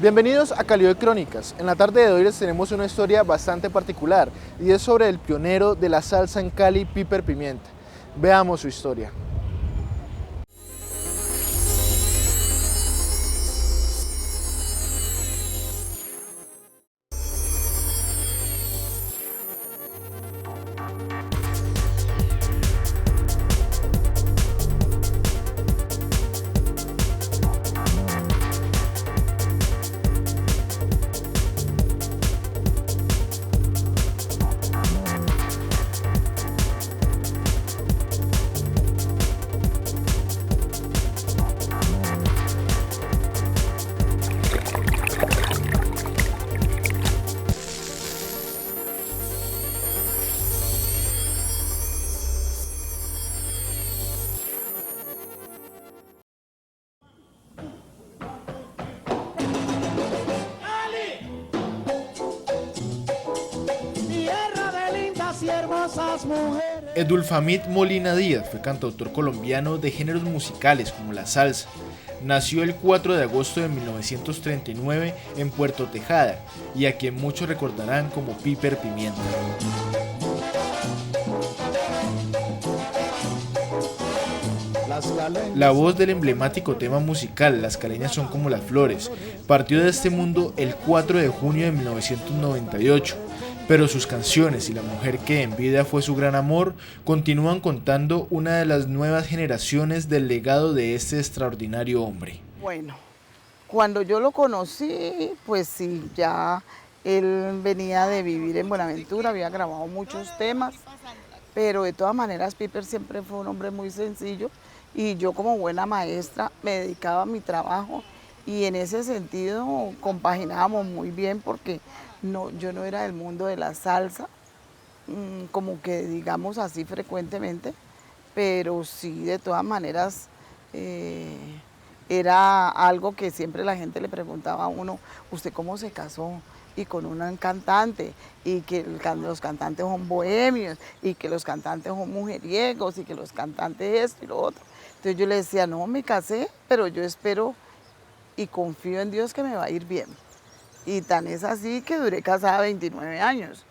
Bienvenidos a Cali Hoy Crónicas. En la tarde de hoy les tenemos una historia bastante particular y es sobre el pionero de la salsa en Cali, Piper Pimienta. Veamos su historia. Edulfamid Molina Díaz fue cantautor colombiano de géneros musicales como la salsa. Nació el 4 de agosto de 1939 en Puerto Tejada y a quien muchos recordarán como Piper Pimienta. La voz del emblemático tema musical Las caleñas son como las flores partió de este mundo el 4 de junio de 1998, pero sus canciones y la mujer que en vida fue su gran amor continúan contando una de las nuevas generaciones del legado de este extraordinario hombre. Bueno, cuando yo lo conocí, pues sí, ya él venía de vivir en Buenaventura, había grabado muchos temas, pero de todas maneras Piper siempre fue un hombre muy sencillo y yo como buena maestra me dedicaba a mi trabajo y en ese sentido compaginábamos muy bien porque yo no era del mundo de la salsa, como que digamos así frecuentemente, pero sí de todas maneras era algo que siempre la gente le preguntaba a uno, ¿usted cómo se casó? Y con un cantante, y que los cantantes son bohemios, y que los cantantes son mujeriegos, y que los cantantes esto y lo otro. Entonces yo le decía, no, me casé, pero yo espero y confío en Dios que me va a ir bien. Y tan es así que duré casada 29 años.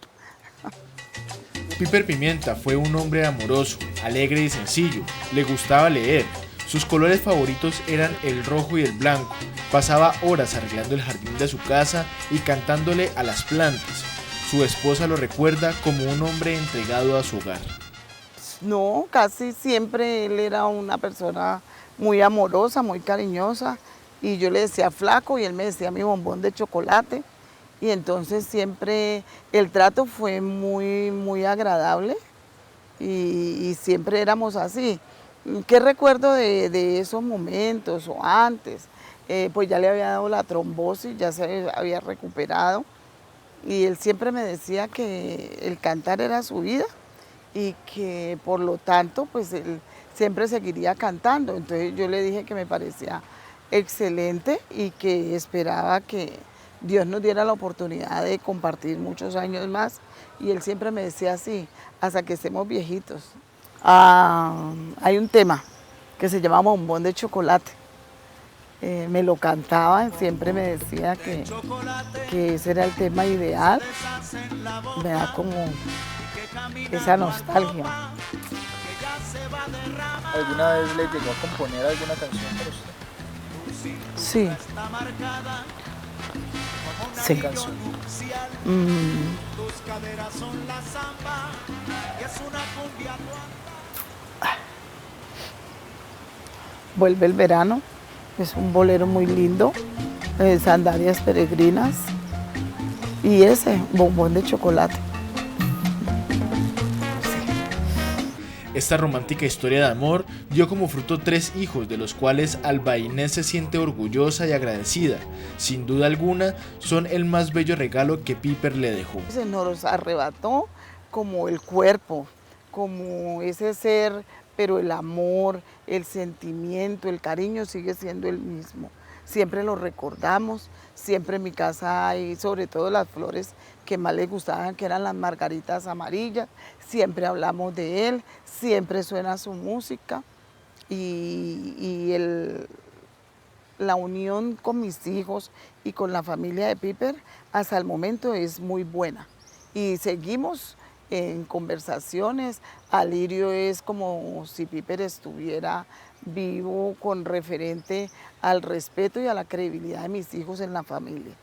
Piper Pimienta fue un hombre amoroso, alegre y sencillo. Le gustaba leer. Sus colores favoritos eran el rojo y el blanco. Pasaba horas arreglando el jardín de su casa y cantándole a las plantas. Su esposa lo recuerda como un hombre entregado a su hogar. No, casi siempre él era una persona muy amorosa, muy cariñosa. Y yo le decía flaco y él me decía mi bombón de chocolate. Y entonces siempre el trato fue muy agradable y siempre éramos así. ¿Qué recuerdo de esos momentos o antes? Pues ya le había dado la trombosis, ya se había recuperado. Y él siempre me decía que el cantar era su vida y que por lo tanto pues él siempre seguiría cantando. Entonces yo le dije que me parecía excelente y que esperaba que Dios nos diera la oportunidad de compartir muchos años más y él siempre me decía así, hasta que estemos viejitos. Hay un tema que se llama Bombón de Chocolate, me lo cantaba, siempre me decía que ese era el tema ideal, me da como esa nostalgia. ¿Alguna vez le llegó a componer alguna canción para usted? Sí. Sí. Canción. Vuelve el verano, es un bolero muy lindo, Sandalias Peregrinas y ese, Bombón de Chocolate. Esta romántica historia de amor dio como fruto 3 hijos, de los cuales Alba Inés se siente orgullosa y agradecida. Sin duda alguna, son el más bello regalo que Piper le dejó. Se nos arrebató como el cuerpo, como ese ser, pero el amor, el sentimiento, el cariño sigue siendo el mismo. Siempre lo recordamos, siempre en mi casa hay sobre todo las flores que más le gustaban, que eran las margaritas amarillas, siempre hablamos de él, siempre suena su música y la unión con mis hijos y con la familia de Piper hasta el momento es muy buena. Y seguimos en conversaciones. Alirio es como si Piper estuviera vivo con referente al respeto y a la credibilidad de mis hijos en la familia.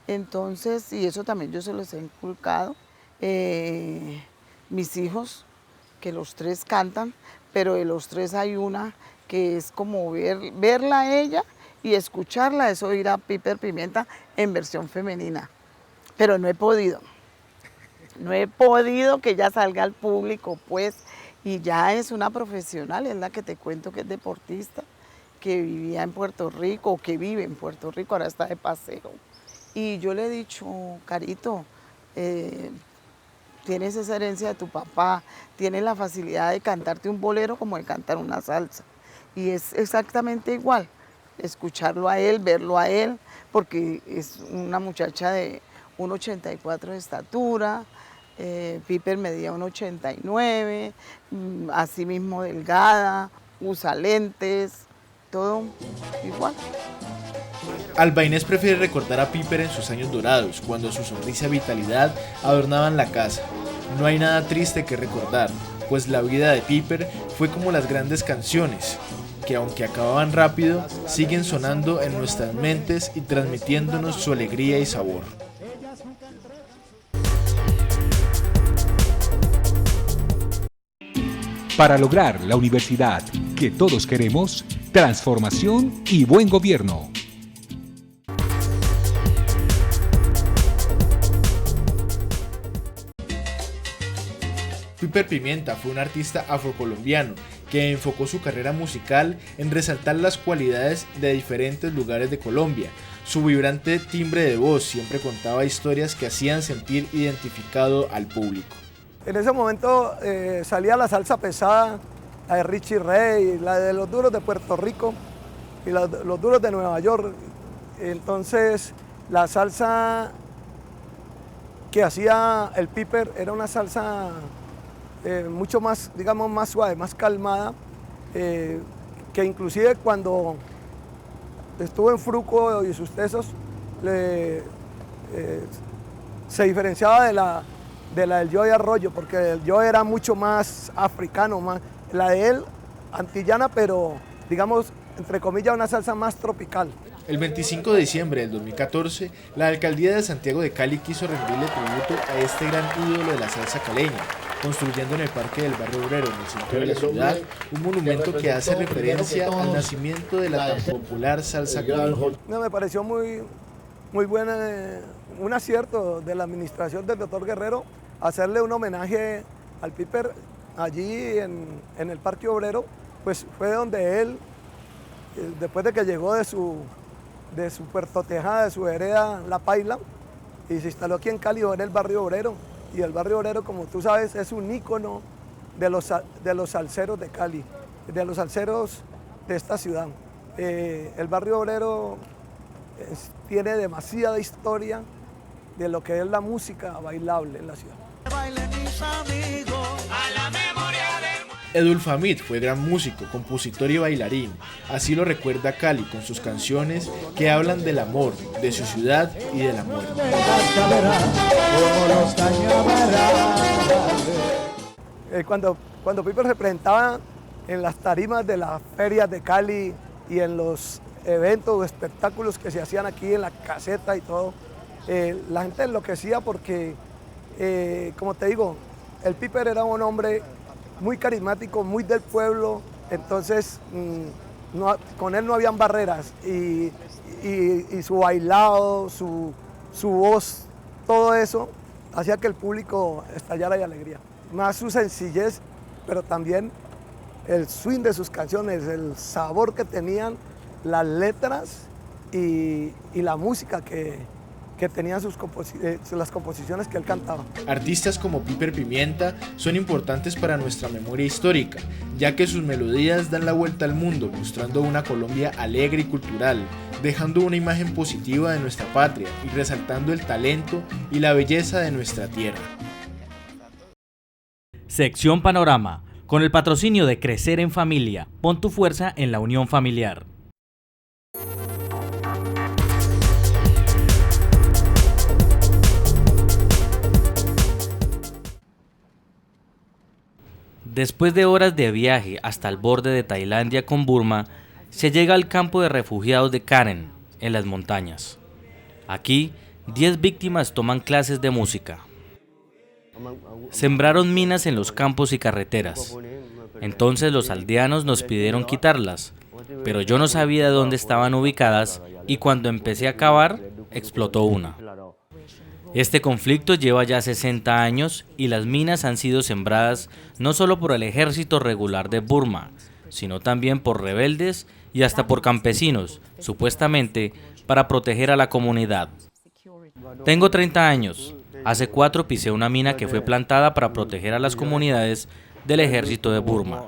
Entonces, y eso también yo se los he inculcado. Mis hijos, que los tres cantan, pero de los tres hay una que es como verla a ella y escucharla, es oír a Piper Pimienta en versión femenina. Pero no he podido que ella salga al público, pues, y ya es una profesional, es la que te cuento que es deportista, que vivía en Puerto Rico, o que vive en Puerto Rico, ahora está de paseo. Y yo le he dicho, Carito, tienes esa herencia de tu papá, tienes la facilidad de cantarte un bolero como de cantar una salsa. Y es exactamente igual, escucharlo a él, verlo a él, porque es una muchacha de 1,84 de estatura, Piper medía 1,89, así mismo delgada, usa lentes, todo igual. Alba Inés prefiere recordar a Piper en sus años dorados, cuando su sonrisa y vitalidad adornaban la casa. No hay nada triste que recordar, pues la vida de Piper fue como las grandes canciones, que aunque acababan rápido, siguen sonando en nuestras mentes y transmitiéndonos su alegría y sabor. Para lograr la universidad que todos queremos, transformación y buen gobierno. Piper Pimienta fue un artista afrocolombiano que enfocó su carrera musical en resaltar las cualidades de diferentes lugares de Colombia. Su vibrante timbre de voz siempre contaba historias que hacían sentir identificado al público. En ese momento salía la salsa pesada, la de Richie Ray, la de los duros de Puerto Rico y los duros de Nueva York. Entonces la salsa que hacía el Piper era una salsa mucho más, digamos, más suave, más calmada, que inclusive cuando estuvo en Fruco y sus tesos, se diferenciaba de la del Joey Arroyo, porque el Joey era mucho más africano, la de él antillana, pero digamos, entre comillas, una salsa más tropical. El 25 de diciembre del 2014, la alcaldía de Santiago de Cali quiso rendirle tributo a este gran ídolo de la salsa caleña, construyendo en el Parque del Barrio Obrero, en el centro de la ciudad, un monumento que hace referencia al nacimiento de la tan popular salsa caleña. Me pareció muy buena, un acierto de la administración del doctor Guerrero, hacerle un homenaje al Piper allí en el Parque Obrero, pues fue donde él, después de que llegó de su Puerto Tejada, de su vereda La Paila, y se instaló aquí en Cali, en el Barrio Obrero. Y el Barrio Obrero, como tú sabes, es un ícono de los salseros de Cali, de los salseros de esta ciudad. El Barrio Obrero tiene demasiada historia de lo que es la música bailable en la ciudad. Edulfamid fue gran músico, compositor y bailarín. Así lo recuerda Cali con sus canciones que hablan del amor, de su ciudad y del amor. Cuando Piper se presentaba en las tarimas de las ferias de Cali y en los eventos o espectáculos que se hacían aquí en la caseta y todo, la gente enloquecía porque, como te digo, el Piper era un hombre muy carismático, muy del pueblo, entonces con él no habían barreras y su bailado, su voz, todo eso hacía que el público estallara de alegría. Más su sencillez, pero también el swing de sus canciones, el sabor que tenían las letras y la música que tenían las composiciones que él cantaba. Artistas como Piper Pimienta son importantes para nuestra memoria histórica, ya que sus melodías dan la vuelta al mundo, mostrando una Colombia alegre y cultural, dejando una imagen positiva de nuestra patria y resaltando el talento y la belleza de nuestra tierra. Sección Panorama, con el patrocinio de Crecer en Familia. Pon tu fuerza en la unión familiar. Después de horas de viaje hasta el borde de Tailandia con Burma, se llega al campo de refugiados de Karen, en las montañas. Aquí, 10 víctimas toman clases de música. Sembraron minas en los campos y carreteras. Entonces los aldeanos nos pidieron quitarlas, pero yo no sabía dónde estaban ubicadas y cuando empecé a cavar, explotó una. Este conflicto lleva ya 60 años y las minas han sido sembradas no solo por el ejército regular de Burma, sino también por rebeldes y hasta por campesinos, supuestamente para proteger a la comunidad. Tengo 30 años. Hace 4 pisé una mina que fue plantada para proteger a las comunidades del ejército de Burma.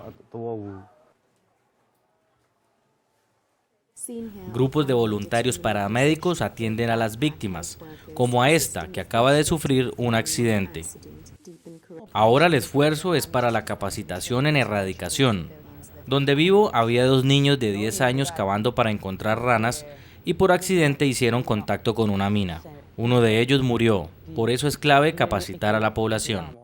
Grupos de voluntarios paramédicos atienden a las víctimas, como a esta que acaba de sufrir un accidente. Ahora el esfuerzo es para la capacitación en erradicación. Donde vivo había 2 niños de 10 años cavando para encontrar ranas y por accidente hicieron contacto con una mina. Uno de ellos murió, por eso es clave capacitar a la población.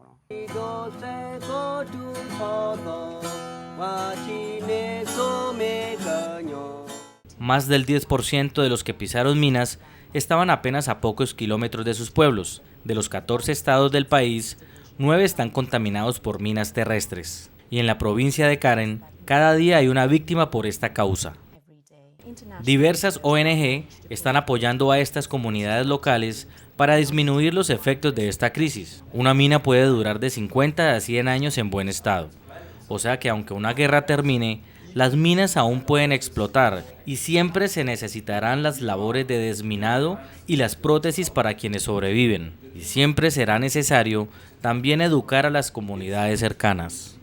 Más del 10% de los que pisaron minas estaban apenas a pocos kilómetros de sus pueblos. De los 14 estados del país, 9 están contaminados por minas terrestres. Y en la provincia de Karen, cada día hay una víctima por esta causa. Diversas ONG están apoyando a estas comunidades locales para disminuir los efectos de esta crisis. Una mina puede durar de 50 a 100 años en buen estado. O sea que aunque una guerra termine, las minas aún pueden explotar y siempre se necesitarán las labores de desminado y las prótesis para quienes sobreviven. Y siempre será necesario también educar a las comunidades cercanas.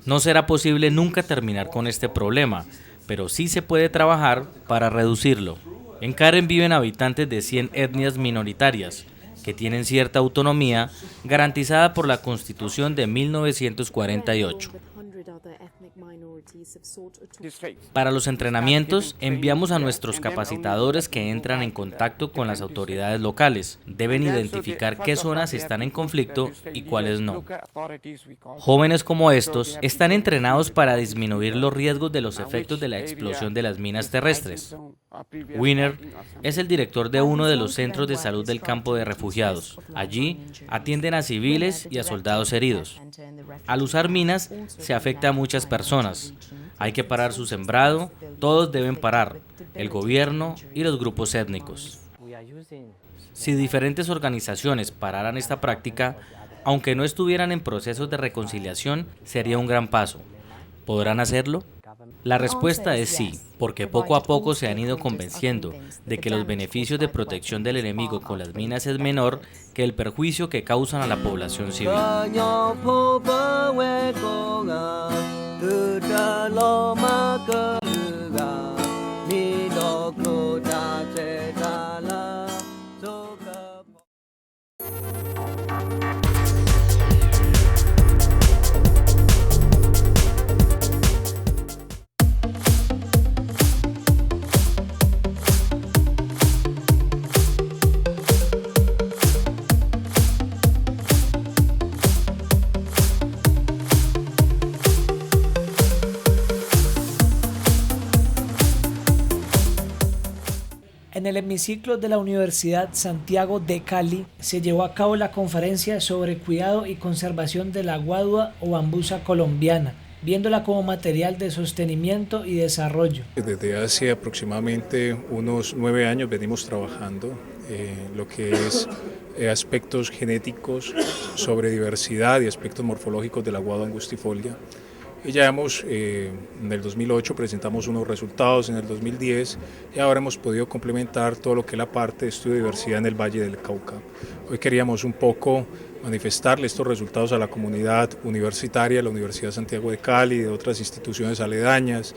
No será posible nunca terminar con este problema, pero sí se puede trabajar para reducirlo. En Karen viven habitantes de 100 etnias minoritarias, que tienen cierta autonomía garantizada por la Constitución de 1948. Para los entrenamientos, enviamos a nuestros capacitadores que entran en contacto con las autoridades locales. Deben identificar qué zonas están en conflicto y cuáles no. Jóvenes como estos están entrenados para disminuir los riesgos de los efectos de la explosión de las minas terrestres. Winner es el director de uno de los centros de salud del campo de refugiados. Allí atienden a civiles y a soldados heridos. Al usar minas se afecta a muchas personas. Hay que parar su sembrado, todos deben parar, el gobierno y los grupos étnicos. Si diferentes organizaciones pararan esta práctica, aunque no estuvieran en procesos de reconciliación, sería un gran paso. ¿Podrán hacerlo? La respuesta es sí, porque poco a poco se han ido convenciendo de que los beneficios de protección del enemigo con las minas es menor que el perjuicio que causan a la población civil. En el hemiciclo de la Universidad Santiago de Cali se llevó a cabo la conferencia sobre cuidado y conservación de la guadua o bambusa colombiana, viéndola como material de sostenimiento y desarrollo. Desde hace aproximadamente unos 9 años venimos trabajando lo que es aspectos genéticos sobre diversidad y aspectos morfológicos de la guadua angustifolia. Y ya en el 2008 presentamos unos resultados, en el 2010, y ahora hemos podido complementar todo lo que es la parte de estudio de diversidad en el Valle del Cauca. Hoy queríamos un poco manifestarle estos resultados a la comunidad universitaria, la Universidad Santiago de Cali, de otras instituciones aledañas,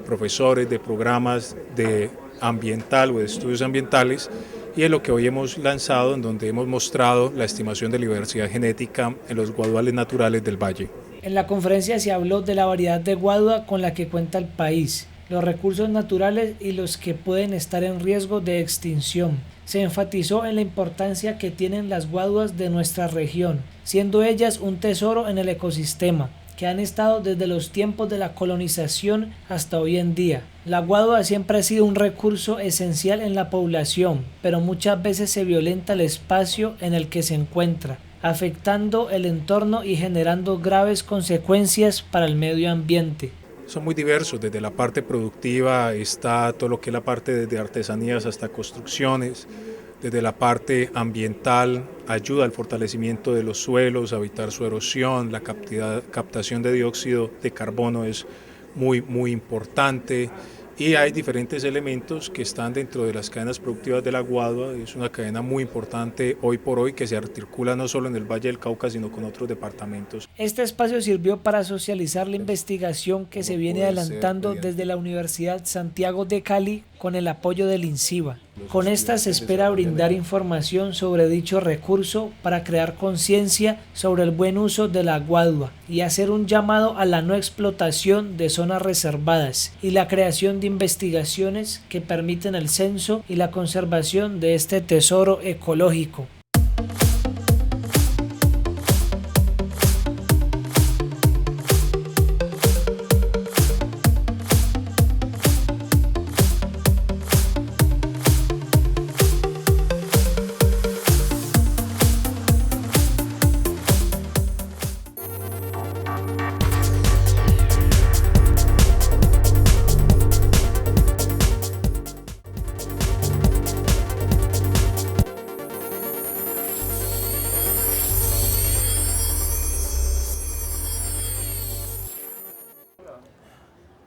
profesores de programas de ambiental o de estudios ambientales, y es lo que hoy hemos lanzado, en donde hemos mostrado la estimación de la diversidad genética en los guaduales naturales del valle. En la conferencia se habló de la variedad de guadua con la que cuenta el país los recursos naturales y los que pueden estar en riesgo de extinción. Se enfatizó en la importancia que tienen las guaduas de nuestra región, siendo ellas un tesoro en el ecosistema, que han estado desde los tiempos de la colonización hasta hoy en día. La guadua siempre ha sido un recurso esencial en la población, pero muchas veces se violenta el espacio en el que se encuentra, afectando el entorno y generando graves consecuencias para el medio ambiente. Son muy diversos, desde la parte productiva está todo lo que es la parte de artesanías hasta construcciones, desde la parte ambiental ayuda al fortalecimiento de los suelos, a evitar su erosión, la captación de dióxido de carbono es muy importante y hay diferentes elementos que están dentro de las cadenas productivas de la guadua. Es una cadena muy importante hoy por hoy que se articula no solo en el Valle del Cauca sino con otros departamentos. Este espacio sirvió para socializar la investigación que se viene adelantando desde la Universidad Santiago de Cali con el apoyo del INCIBA. Con esta se espera brindar información sobre dicho recurso para crear conciencia sobre el buen uso de la guadua y hacer un llamado a la no explotación de zonas reservadas y la creación de investigaciones que permiten el censo y la conservación de este tesoro ecológico.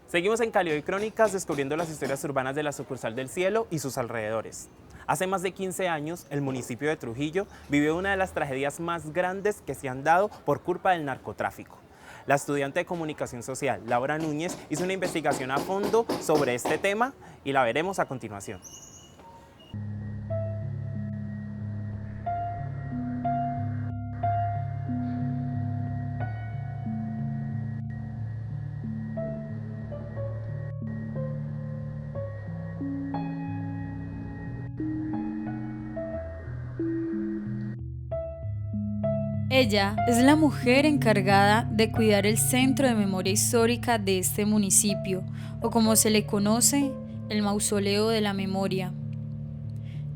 Seguimos en Cali Hoy Crónicas descubriendo las historias urbanas de la sucursal del Cielo y sus alrededores. Hace más de 15 años, el municipio de Trujillo vivió una de las tragedias más grandes que se han dado por culpa del narcotráfico. La estudiante de comunicación social, Laura Núñez, hizo una investigación a fondo sobre este tema y la veremos a continuación. Ella es la mujer encargada de cuidar el Centro de Memoria Histórica de este municipio, o como se le conoce, el Mausoleo de la Memoria.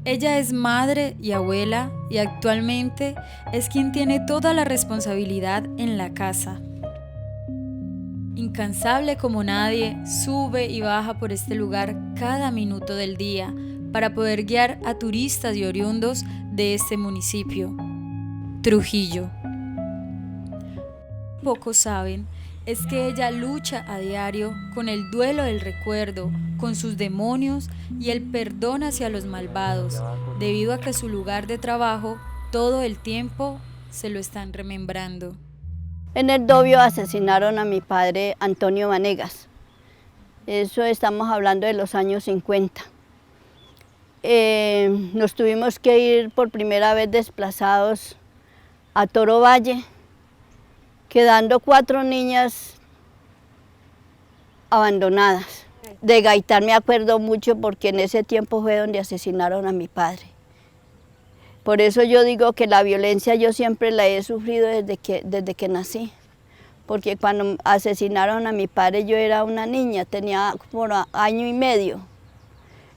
Ella es madre y abuela y actualmente es quien tiene toda la responsabilidad en la casa. Incansable como nadie, sube y baja por este lugar cada minuto del día para poder guiar a turistas y oriundos de este municipio. Trujillo. Pocos saben es que ella lucha a diario con el duelo del recuerdo, con sus demonios y el perdón hacia los malvados, debido a que su lugar de trabajo todo el tiempo se lo están remembrando. En el Dobio asesinaron a mi padre Antonio Vanegas. Eso estamos hablando de los años 50. Nos tuvimos que ir por primera vez desplazados a Toro Valle, quedando 4 niñas abandonadas. De Gaitán me acuerdo mucho porque en ese tiempo fue donde asesinaron a mi padre. Por eso yo digo que la violencia yo siempre la he sufrido desde que nací. Porque cuando asesinaron a mi padre yo era una niña, tenía por año y medio.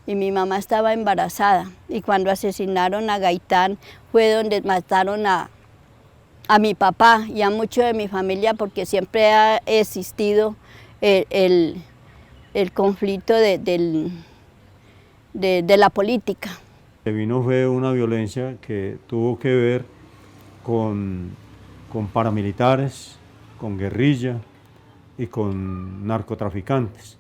Y mi mamá estaba embarazada. Y cuando asesinaron a Gaitán fue donde mataron a mi papá y a mucho de mi familia, porque siempre ha existido el conflicto de la política. Vino fue una violencia que tuvo que ver con paramilitares, con guerrilla y con narcotraficantes,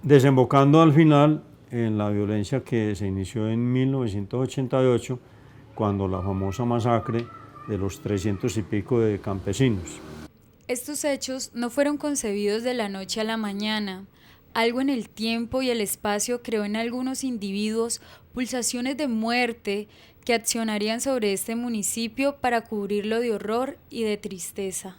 desembocando al final en la violencia que se inició en 1988, cuando la famosa masacre de los 300 y pico de campesinos. Estos hechos no fueron concebidos de la noche a la mañana. Algo en el tiempo y el espacio creó en algunos individuos pulsaciones de muerte que accionarían sobre este municipio para cubrirlo de horror y de tristeza.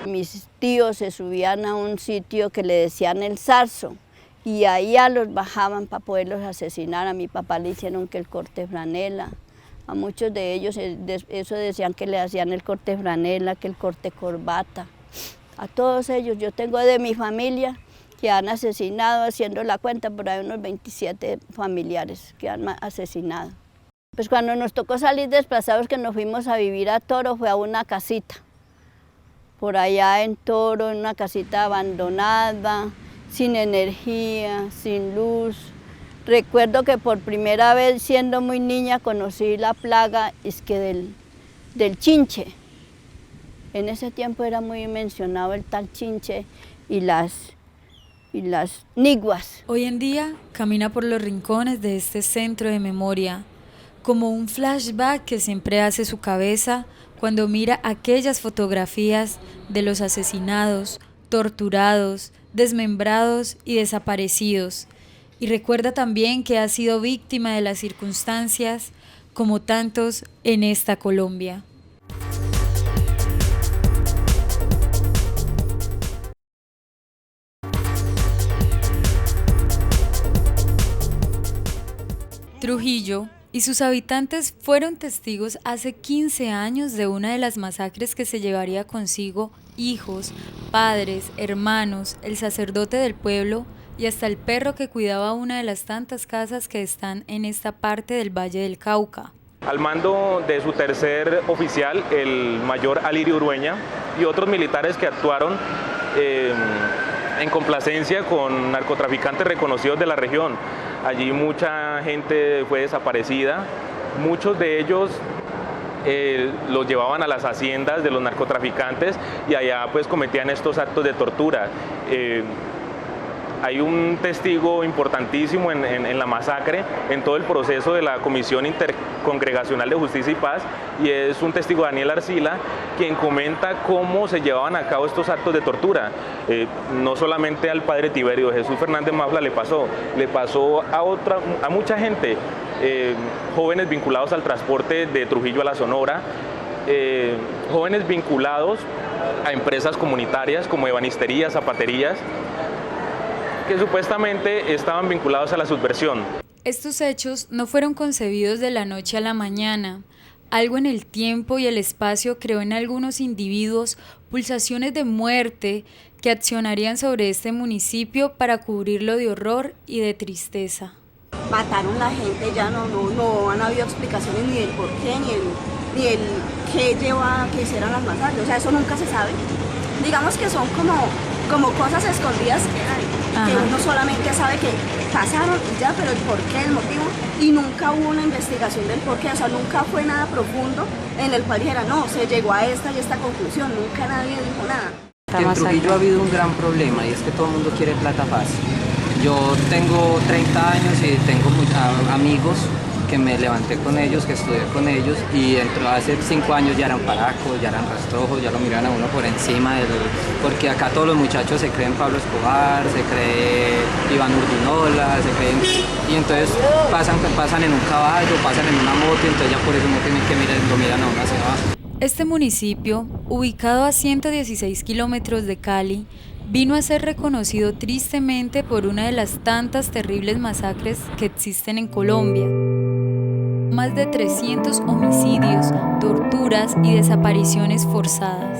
Mis tíos se subían a un sitio que le decían el Zarzo y allá los bajaban para poderlos asesinar. A mi papá le hicieron que el corte franela, a muchos de ellos eso decían que le hacían el corte franela, que el corte corbata. A todos ellos, yo tengo de mi familia que han asesinado, haciendo la cuenta, por ahí unos 27 familiares que han asesinado. Pues cuando nos tocó salir desplazados, que nos fuimos a vivir a Toro, fue a una casita. Por allá en Toro, en una casita abandonada, sin energía, sin luz. Recuerdo que por primera vez, siendo muy niña, conocí la plaga del chinche. En ese tiempo era muy mencionado el tal chinche y las niguas. Hoy en día camina por los rincones de este centro de memoria, como un flashback que siempre hace su cabeza cuando mira aquellas fotografías de los asesinados, torturados, desmembrados y desaparecidos. Y recuerda también que ha sido víctima de las circunstancias, como tantos en esta Colombia. Trujillo y sus habitantes fueron testigos hace 15 años de una de las masacres que se llevaría consigo hijos, padres, hermanos, el sacerdote del pueblo y hasta el perro que cuidaba una de las tantas casas que están en esta parte del Valle del Cauca. Al mando de su tercer oficial, el mayor Alirio Urueña, y otros militares que actuaron en complacencia con narcotraficantes reconocidos de la región. Allí mucha gente fue desaparecida, muchos de ellos los llevaban a las haciendas de los narcotraficantes y allá pues cometían estos actos de tortura. Hay un testigo importantísimo en la masacre, en todo el proceso de la Comisión Intercongregacional de Justicia y Paz, y es un testigo, Daniel Arcila, quien comenta cómo se llevaban a cabo estos actos de tortura. No solamente al padre Tiberio Jesús Fernández Mafla le pasó a mucha gente, jóvenes vinculados al transporte de Trujillo a la Sonora, jóvenes vinculados a empresas comunitarias como ebanisterías, zapaterías, que supuestamente estaban vinculados a la subversión. Estos hechos no fueron concebidos de la noche a la mañana. Algo en el tiempo y el espacio creó en algunos individuos pulsaciones de muerte que accionarían sobre este municipio para cubrirlo de horror y de tristeza. Mataron a la gente, ya no han habido explicaciones ni del por qué, ni el qué lleva a que hicieran las masacres, o sea, eso nunca se sabe. Digamos que son como cosas escondidas que uno solamente sabe que pasaron y ya, pero el por qué, el motivo, y nunca hubo una investigación del por qué, o sea, nunca fue nada profundo en el cual dijera, no, se llegó a esta y esta conclusión, nunca nadie dijo nada. En Trujillo ha habido un gran problema y es que todo el mundo quiere plata fácil. Yo tengo 30 años y tengo amigos que me levanté con ellos, que estudié con ellos, y hace 5 años ya eran paracos, ya eran rastrojos, ya lo miraban a uno por encima, porque acá todos los muchachos se creen Pablo Escobar, se cree Iván Urdinola, y entonces pasan en un caballo, pasan en una moto, y entonces ya por eso no tienen que lo miran a uno hacia abajo. Este municipio, ubicado a 116 kilómetros de Cali, vino a ser reconocido tristemente por una de las tantas terribles masacres que existen en Colombia. Más de 300 homicidios, torturas y desapariciones forzadas.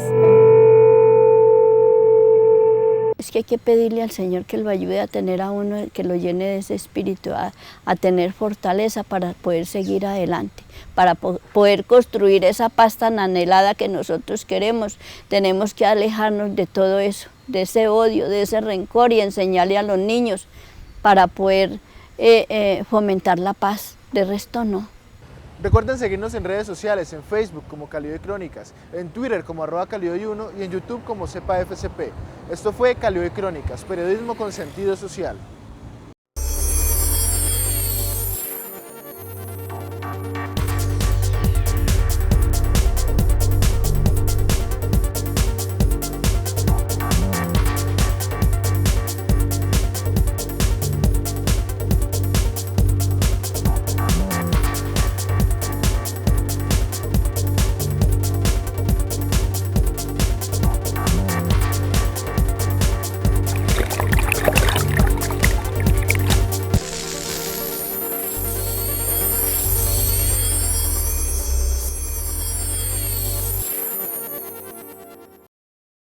Es que hay que pedirle al Señor que lo ayude a tener a uno, que lo llene de ese espíritu, a tener fortaleza para poder seguir adelante, para poder construir esa paz tan anhelada que nosotros queremos. Tenemos que alejarnos de todo eso, de ese odio, de ese rencor, y enseñarle a los niños para poder fomentar la paz. De resto no. Recuerden seguirnos en redes sociales, en Facebook como Cali Crónicas, en Twitter como @CaliHoy1 y en YouTube como CepaFCP. Esto fue Cali Crónicas, periodismo con sentido social.